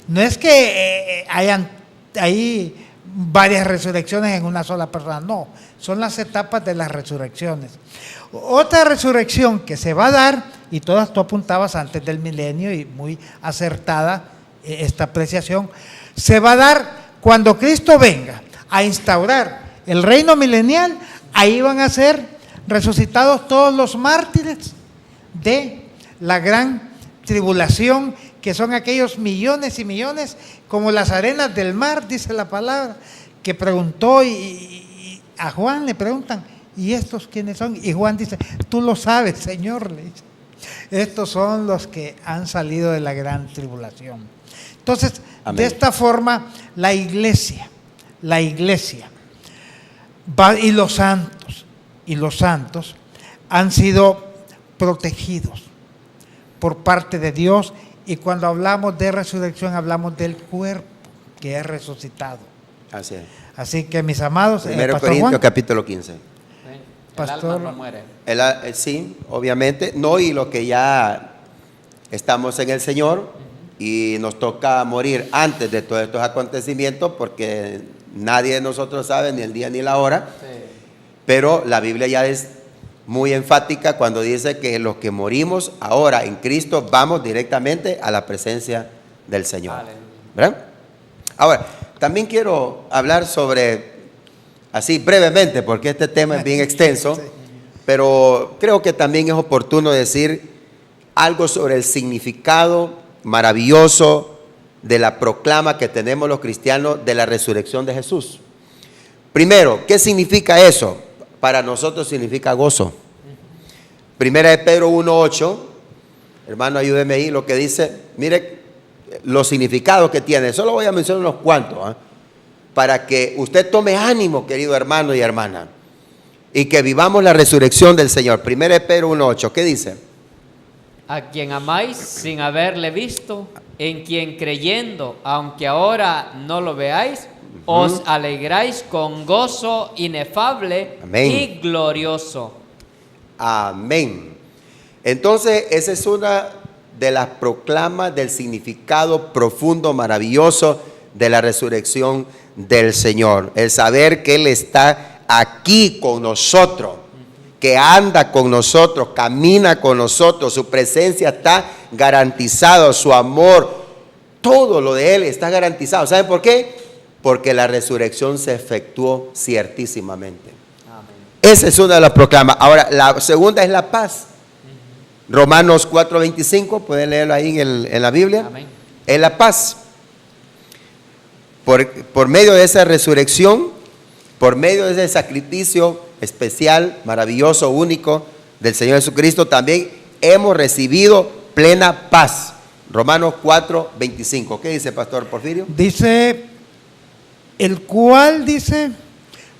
No es que hayan ahí varias resurrecciones en una sola persona, no, son las etapas de las resurrecciones. Otra resurrección que se va a dar, y todas tú apuntabas antes del milenio y muy acertada esta apreciación, se va a dar cuando Cristo venga a instaurar el reino milenial. Ahí van a ser resucitados todos los mártires de la gran tribulación, que son aquellos millones y millones, como las arenas del mar, dice la palabra, que preguntó y a Juan le preguntan, ¿y estos quiénes son? Y Juan dice, tú lo sabes, Señor, le dice. Estos son los que han salido de la gran tribulación. Entonces, Amén. De esta forma, la iglesia va, y los santos han sido protegidos por parte de Dios, y cuando hablamos de resurrección hablamos del cuerpo que es resucitado. Así es. Así que, mis amados, 1 Pastor Corintios Juan, capítulo 15. El Pastor- alma no muere. Sí, obviamente. No, y lo que ya estamos en el Señor y nos toca morir antes de todos estos acontecimientos, porque nadie de nosotros sabe ni el día ni la hora. Sí. Pero la Biblia ya es muy enfática cuando dice que los que morimos ahora en Cristo vamos directamente a la presencia del Señor. Aleluya. ¿Verdad? Ahora, también quiero hablar sobre, así brevemente, porque este tema es bien extenso, pero creo que también es oportuno decir algo sobre el significado maravilloso de la proclama que tenemos los cristianos de la resurrección de Jesús. Primero, ¿qué significa eso? Para nosotros significa gozo. Primera de Pedro 1:8, hermano, ayúdeme ahí, lo que dice, mire los significados que tiene. Solo voy a mencionar unos cuantos, para que usted tome ánimo, querido hermano y hermana, y que vivamos la resurrección del Señor. Primera de Pedro 1:8, ¿qué dice? A quien amáis sin haberle visto, en quien creyendo, aunque ahora no lo veáis, os alegráis con gozo inefable. Amén. Y glorioso. Amén. Entonces, esa es una de las proclamas del significado profundo, maravilloso de la resurrección del Señor. El saber que Él está aquí con nosotros, que anda con nosotros, camina con nosotros, su presencia está garantizada, su amor, todo lo de Él está garantizado. ¿Saben por qué? Porque la resurrección se efectuó ciertísimamente. Amén. Esa es una de las proclamas. Ahora, la segunda es la paz. Romanos 4:25, pueden leerlo ahí en la Biblia. Amén. Es la paz. por medio de esa resurrección, por medio de ese sacrificio especial, maravilloso, único del Señor Jesucristo, también hemos recibido plena paz. Romanos 4:25. ¿Qué dice, Pastor Porfirio? Dice, el cual, dice,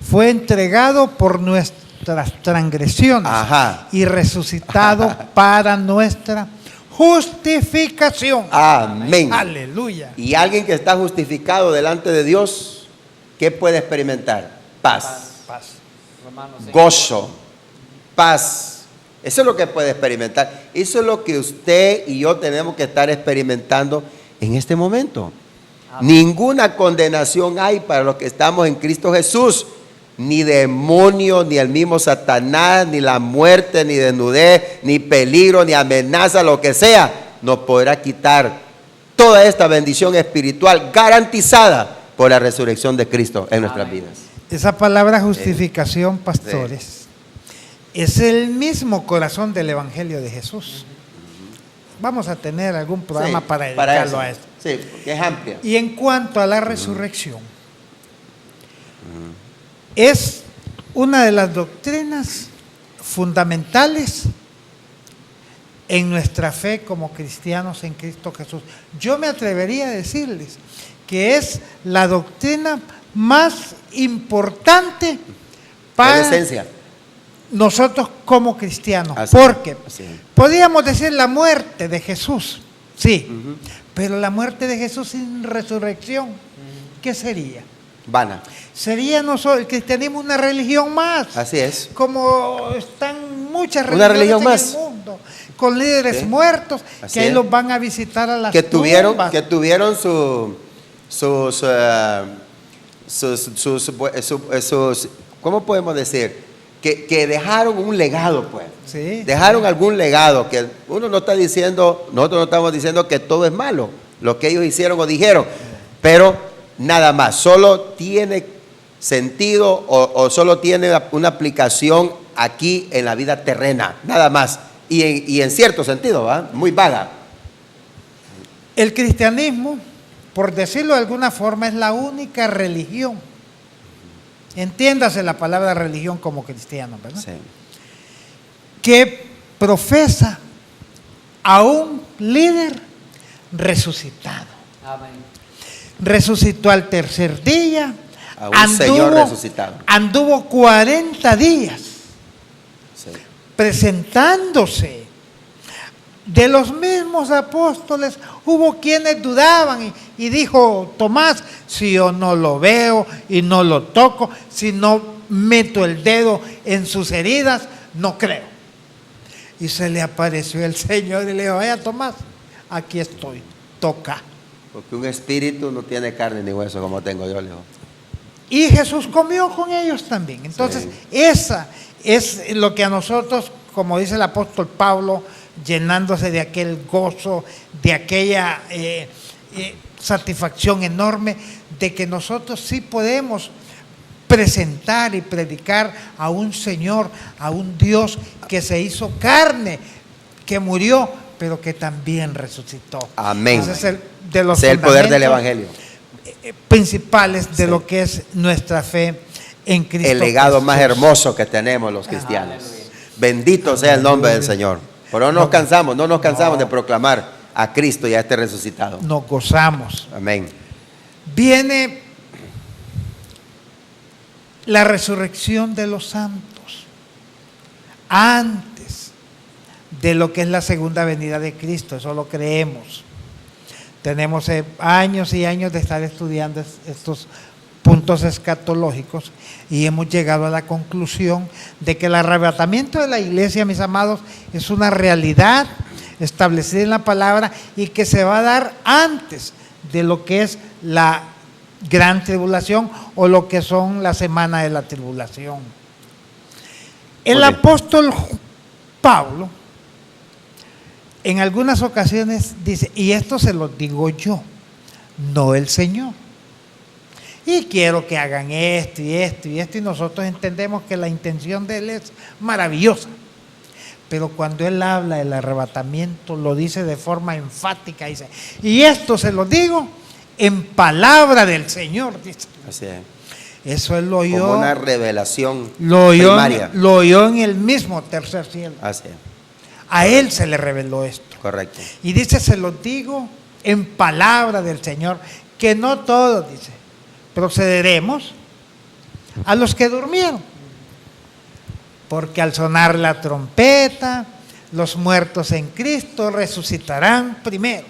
fue entregado por nuestras transgresiones Ajá. y resucitado para nuestra justificación. Amén. Aleluya. Y alguien que está justificado delante de Dios, ¿qué puede experimentar? Paz, Paz. gozo, paz. Eso es lo que puede experimentar. Eso es lo que usted y yo tenemos que estar experimentando en este momento. Ninguna condenación hay para los que estamos en Cristo Jesús. Ni demonio, ni el mismo Satanás, ni la muerte, ni desnudez, ni peligro, ni amenaza, lo que sea, nos podrá quitar toda esta bendición espiritual garantizada por la resurrección de Cristo en nuestras vidas. Esa palabra justificación, pastores, es el mismo corazón del Evangelio de Jesús. Vamos a tener algún programa Sí, para dedicarlo a esto. Sí, porque es amplia. Y en cuanto a la resurrección, es una de las doctrinas fundamentales en nuestra fe como cristianos en Cristo Jesús. Yo me atrevería a decirles que es la doctrina más importante para Es la esencia. nosotros como cristianos. Así, porque así. podríamos decir la muerte de Jesús, sí, pero la muerte de Jesús sin resurrección, ¿qué sería? Vana. Sería el cristianismo una religión más. Así es. Como están muchas Una religión religiones más. en el mundo, con líderes Sí. muertos, Así que ahí es. los van a visitar a las Que tuvieron tumbas. sus ¿cómo podemos decir? Que dejaron un legado, pues. Sí. Dejaron algún legado, que uno no está diciendo, nosotros no estamos diciendo que todo es malo, lo que ellos hicieron o dijeron, pero nada más, solo tiene sentido o solo tiene una aplicación aquí en la vida terrena, nada más, y en cierto sentido, ¿va? Muy vaga. El cristianismo, por decirlo de alguna forma, es la única religión. Entiéndase la palabra religión como cristiano, ¿verdad? Sí. Que profesa a un líder resucitado. Resucitó al tercer día. A un Señor resucitado. Anduvo 40 días Sí. presentándose. De los mismos apóstoles hubo quienes dudaban y dijo Tomás, si yo no lo veo y no lo toco, si no meto el dedo en sus heridas, no creo. Y se le apareció el Señor y le dijo, vaya Tomás, aquí estoy, toca. Porque un espíritu no tiene carne ni hueso como tengo yo, le digo. Y Jesús comió con ellos también. Entonces, Sí. esa es lo que a nosotros, como dice el apóstol Pablo, llenándose de aquel gozo, de aquella satisfacción enorme, de que nosotros sí podemos presentar y predicar a un Señor, a un Dios que se hizo carne, que murió, pero que también resucitó. Amén. Ese es de los Ese es el poder del fundamentos Evangelio. principales de Sí. lo que es nuestra fe en Cristo. El legado más Jesús. hermoso que tenemos los cristianos. Bendito sea el nombre del Señor. Pero no nos cansamos de proclamar a Cristo y a este resucitado. Nos gozamos. Amén. Viene la resurrección de los santos antes de lo que es la segunda venida de Cristo. Eso lo creemos. Tenemos años y años de estar estudiando estos puntos escatológicos y hemos llegado a la conclusión de que el arrebatamiento de la iglesia, mis amados, es una realidad establecida en la palabra y que se va a dar antes de lo que es la gran tribulación o lo que son la semana de la tribulación. El Muy bien. apóstol Pablo en algunas ocasiones dice, y esto se lo digo yo, no el Señor. Y quiero que hagan esto y esto y esto, y nosotros entendemos que la intención de Él es maravillosa. Pero cuando Él habla del arrebatamiento, lo dice de forma enfática, dice, y esto se lo digo en palabra del Señor, dice. Así es. Eso él lo oyó. Como una revelación Lo primaria. oyó en el mismo tercer cielo. Así es. A él se le reveló esto. Correcto. Y dice, se los digo en palabra del Señor, que no todos, dice, procederemos a los que durmieron. Porque al sonar la trompeta, los muertos en Cristo resucitarán primero.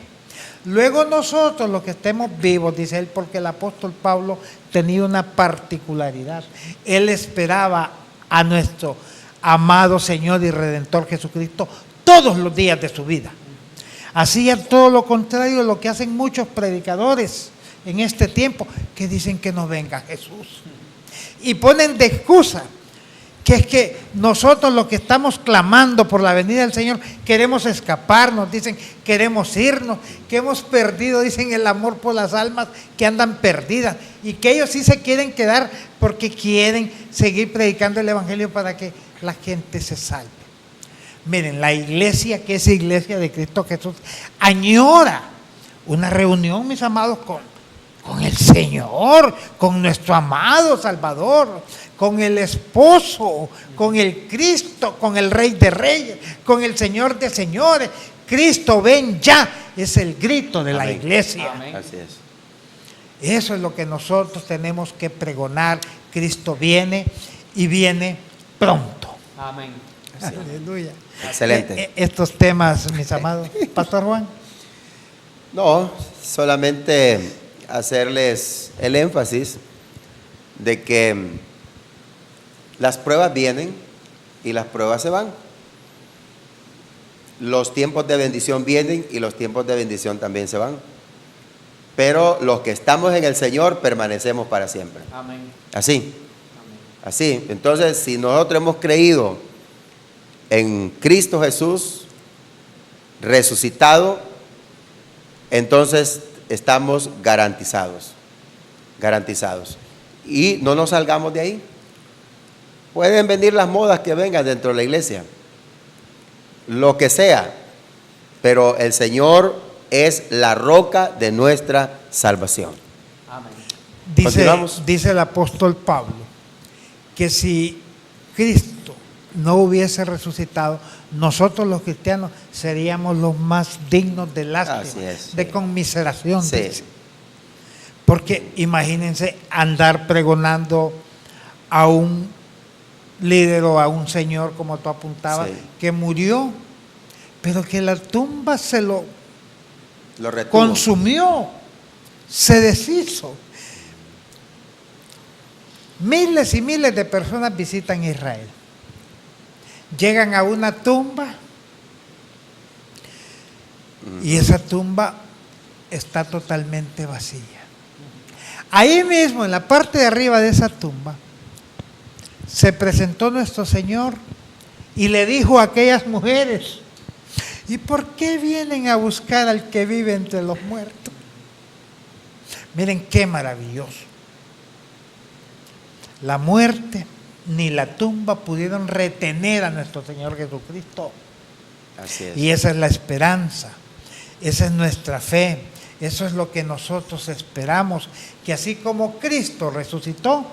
Luego nosotros, los que estemos vivos, dice él, porque el apóstol Pablo tenía una particularidad. Él esperaba a nuestro amado Señor y Redentor Jesucristo todos los días de su vida. Hacía todo lo contrario de lo que hacen muchos predicadores en este tiempo, que dicen que no venga Jesús. Y ponen de excusa que es que nosotros los que estamos clamando por la venida del Señor queremos escaparnos, dicen, queremos irnos, que hemos perdido, dicen, el amor por las almas que andan perdidas, y que ellos sí se quieren quedar porque quieren seguir predicando el Evangelio para que la gente se salve. Miren, la iglesia, que es iglesia de Cristo Jesús, añora una reunión, mis amados, con el Señor, con nuestro amado Salvador, con el esposo, con el Cristo, con el Rey de Reyes, con el Señor de Señores. Cristo, ven ya, es el grito de la iglesia. Amén. Así es. Eso es lo que nosotros tenemos que pregonar. Cristo viene y viene pronto. Amén. Aleluya. Excelente. Estos temas, mis amados. Pastor Juan. No, solamente hacerles el énfasis de que las pruebas vienen y las pruebas se van. Los tiempos de bendición vienen y los tiempos de bendición también se van. Pero los que estamos en el Señor permanecemos para siempre. Amén. Así. Así. Entonces, si nosotros hemos creído en Cristo Jesús resucitado, entonces estamos garantizados. Garantizados. Y no nos salgamos de ahí. Pueden venir las modas que vengan dentro de la iglesia, lo que sea, pero el Señor es la roca de nuestra salvación. Amén. Dice el apóstol Pablo que si Cristo no hubiese resucitado, nosotros los cristianos seríamos los más dignos de lástima, Así es, de sí. conmiseración. Sí. Dice. Porque imagínense andar pregonando a un líder o a un señor, como tú apuntabas, Sí. que murió, pero que la tumba se lo Retuvo. consumió, se deshizo. Miles y miles de personas visitan Israel. Llegan a una tumba y esa tumba está totalmente vacía. Ahí mismo, en la parte de arriba de esa tumba, se presentó nuestro Señor y le dijo a aquellas mujeres: ¿y por qué vienen a buscar al que vive entre los muertos? Miren qué maravilloso. La muerte ni la tumba pudieron retener a nuestro Señor Jesucristo. Así es. Y esa es la esperanza, esa es nuestra fe, eso es lo que nosotros esperamos, que así como Cristo resucitó,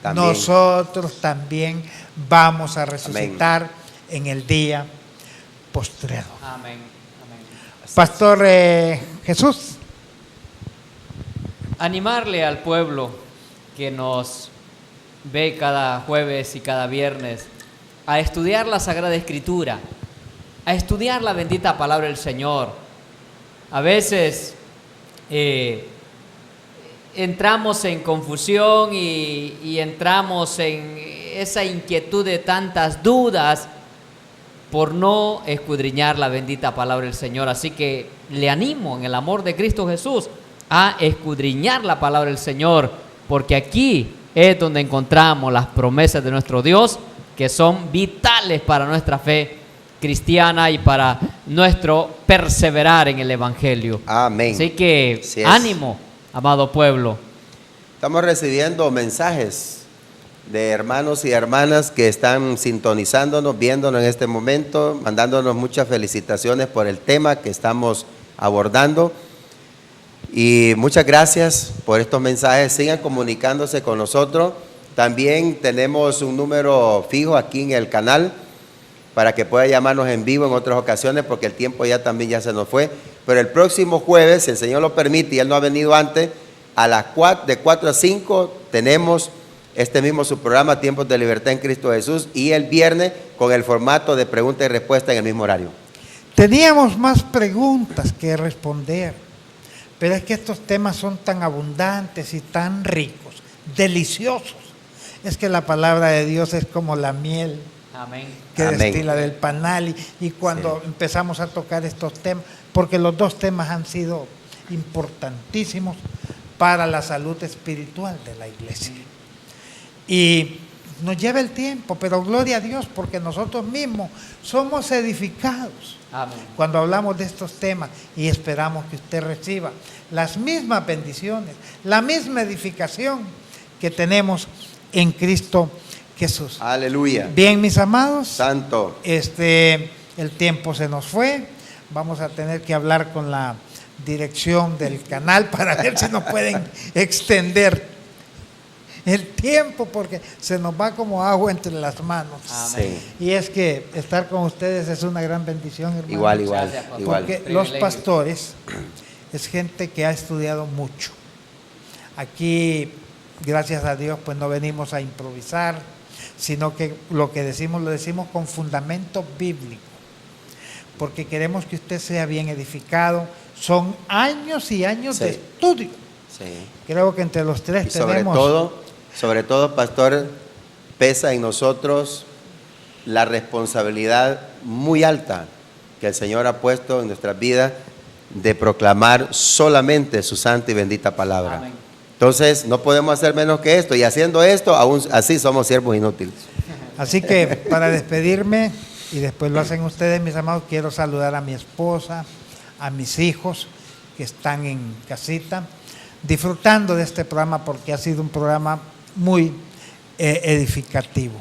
También. nosotros también vamos a resucitar en el día postrero. Amén. Amén. Pastor Jesús. Animarle al pueblo que nos ve cada jueves y cada viernes a estudiar la Sagrada Escritura, a estudiar la bendita palabra del Señor. A veces entramos en confusión y entramos en esa inquietud de tantas dudas por no escudriñar la bendita palabra del Señor. Así que le animo en el amor de Cristo Jesús a escudriñar la palabra del Señor, porque aquí es donde encontramos las promesas de nuestro Dios, que son vitales para nuestra fe cristiana y para nuestro perseverar en el Evangelio. Amén. Así que Así es. ánimo, amado pueblo. Estamos recibiendo mensajes de hermanos y hermanas que están sintonizándonos, viéndonos en este momento, mandándonos muchas felicitaciones por el tema que estamos abordando. Y muchas gracias por estos mensajes. Sigan comunicándose con nosotros. También tenemos un número fijo aquí en el canal para que pueda llamarnos en vivo en otras ocasiones, porque el tiempo ya también ya se nos fue. Pero el próximo jueves, si el Señor lo permite, y Él no ha venido antes, a las 4, de 4 a 5 tenemos este mismo su programa, Tiempos de Libertad en Cristo Jesús, y el viernes con el formato de pregunta y respuesta en el mismo horario. Teníamos más preguntas que responder, pero es que estos temas son tan abundantes y tan ricos, deliciosos. Es que la palabra de Dios es como la miel Amén. que Amén. destila del panal, y cuando empezamos a tocar estos temas, porque los dos temas han sido importantísimos para la salud espiritual de la iglesia. Y nos lleva el tiempo, pero gloria a Dios, porque nosotros mismos somos edificados Amén. cuando hablamos de estos temas, y esperamos que usted reciba las mismas bendiciones, la misma edificación que tenemos en Cristo Jesús. Aleluya. Bien, mis amados, Santo. el tiempo se nos fue. Vamos a tener que hablar con la dirección del canal para ver si nos pueden extender el tiempo, porque se nos va como agua entre las manos. Amén. Sí. Y es que estar con ustedes es una gran bendición, hermano. Igual. Gracias, pastor. Igual. Porque Privilegio. los pastores es gente que ha estudiado mucho. Aquí, gracias a Dios, pues no venimos a improvisar, sino que lo que decimos lo decimos con fundamento bíblico, porque queremos que usted sea bien edificado. Son años y años Sí. de estudio. Sí. Creo que entre los tres Y sobre tenemos... todo, pastor, pesa en nosotros la responsabilidad muy alta que el Señor ha puesto en nuestras vidas de proclamar solamente su santa y bendita palabra. Amén. Entonces, no podemos hacer menos que esto, y haciendo esto, aún así somos siervos inútiles. Así que para despedirme, y después lo hacen ustedes, mis amados, quiero saludar a mi esposa, a mis hijos que están en casita, disfrutando de este programa, porque ha sido un programa muy edificativo.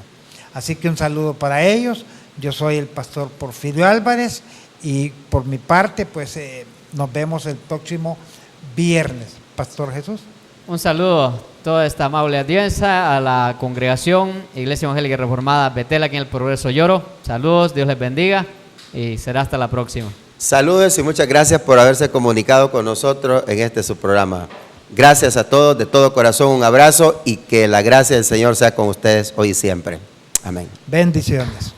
Así que un saludo para ellos. Yo soy el pastor Porfirio Álvarez, y por mi parte, pues nos vemos el próximo viernes. Pastor Jesús. Un saludo a toda esta amable audiencia, a la congregación Iglesia Evangélica Reformada Betel aquí en el Progreso Lloro. Saludos, Dios les bendiga y será hasta la próxima. Saludos y muchas gracias por haberse comunicado con nosotros en este su programa. Gracias a todos, de todo corazón, un abrazo, y que la gracia del Señor sea con ustedes hoy y siempre. Amén. Bendiciones.